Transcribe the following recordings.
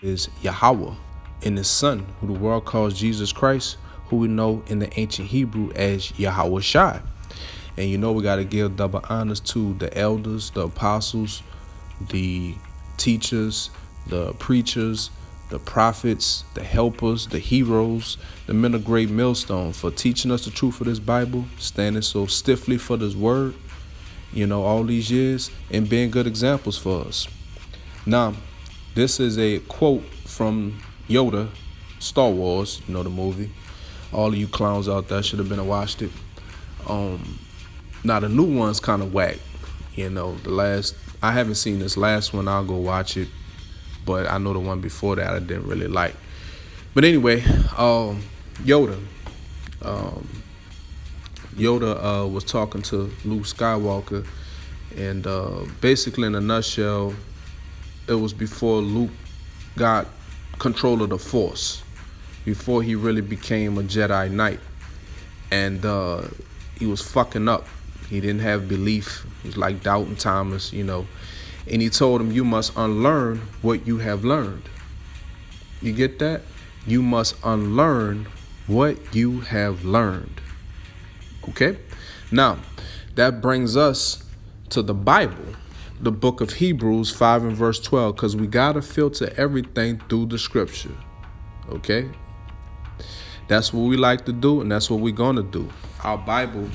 is Yahweh and his son, who the world calls Jesus Christ, who we know in the ancient Hebrew as Yahweh Shai. And we got to give double honors to the elders, the apostles, the teachers, the preachers, the prophets, the helpers, the heroes, the men of great millstone for teaching us the truth of this Bible, standing so stiffly for this word, all these years, and being good examples for us. Now, this is a quote from Yoda, Star Wars, the movie. All of you clowns out there should have been and watched it. Now the new one's kind of whack. I haven't seen this last one. I'll go watch it. But I know the one before that I didn't really like. But anyway, Yoda was talking to Luke Skywalker, and basically in a nutshell, it was before Luke got control of the Force, before he really became a Jedi Knight, and he was fucking up. He didn't have belief. He was like Doubting Thomas, and he told him, you must unlearn what you have learned. You get that? You must unlearn what you have learned. Okay? Now, that brings us to the Bible, the book of Hebrews 5 and verse 12, because we got to filter everything through the scripture. Okay? That's what we like to do, and that's what we're going to do. Our Bible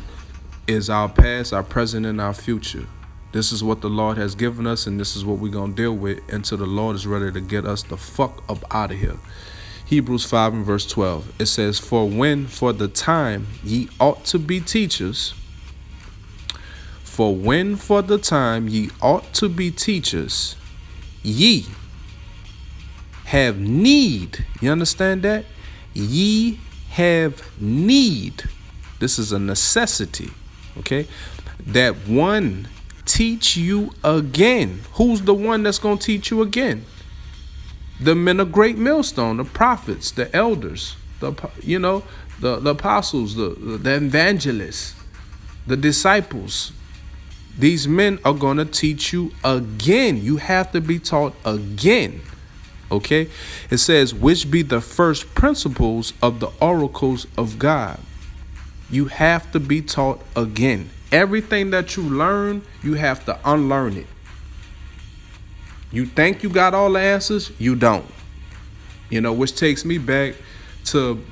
is our past, our present, and our future. This is what the Lord has given us, and this is what we're going to deal with until the Lord is ready to get us the fuck up out of here. Hebrews 5 and verse 12. It says, for the time ye ought to be teachers, ye have need. You understand that? Ye have need. This is a necessity. Okay? That one teach you again. Who's the one that's going to teach you again? The men of great millstone, the prophets, the elders, the apostles, the evangelists, the disciples. These men are going to teach you again. You have to be taught again. Okay? It says, which be the first principles of the oracles of God. You have to be taught again. Everything that you learn, you have to unlearn it. You think you got all the answers, you don't. Which takes me back to,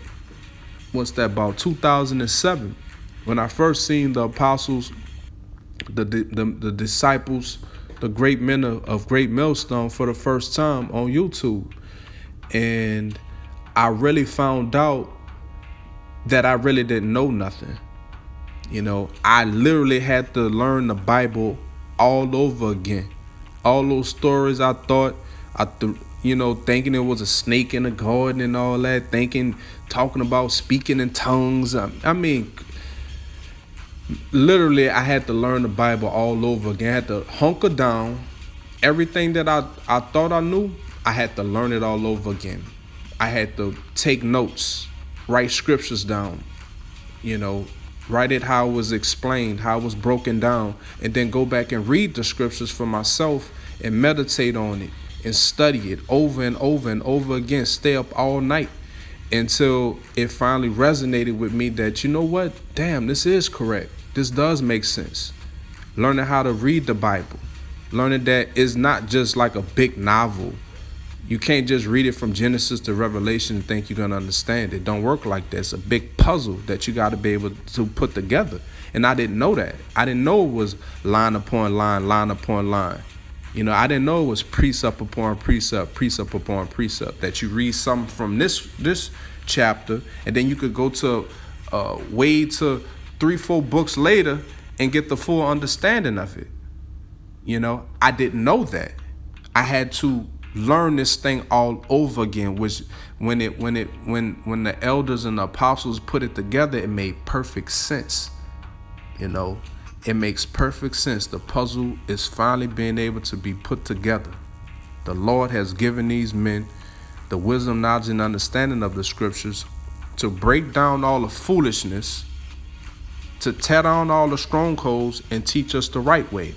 about 2007, when I first seen the apostles, the disciples, the great men of great millstone for the first time on YouTube. And I really found out that I really didn't know nothing. I literally had to learn the Bible all over again. All those stories I thought, thinking it was a snake in the garden and all that, talking about speaking in tongues. I mean, literally, I had to learn the Bible all over again. I had to hunker down. Everything that I thought I knew, I had to learn it all over again. I had to take notes, write scriptures down, write it how it was explained, how it was broken down, and then go back and read the scriptures for myself and meditate on it and study it over and over and over again. Stay up all night until it finally resonated with me that, what? Damn, this is correct. This does make sense. Learning how to read the Bible. Learning that it's not just like a big novel. You can't just read it from Genesis to Revelation and think you're going to understand it. Don't work like that. It's a big puzzle that you got to be able to put together. And I didn't know that. I didn't know it was line upon line, line upon line. I didn't know it was precept upon precept, precept upon precept, that you read something from this chapter, and then you could go to way to 3-4 books later and get the full understanding of it. I didn't know that. I had to learn this thing all over again, which when the elders and the apostles put it together, it made perfect sense. It makes perfect sense. The puzzle is finally being able to be put together. The Lord has given these men the wisdom, knowledge, and understanding of the scriptures to break down all the foolishness, to tear down all the strongholds, and teach us the right way.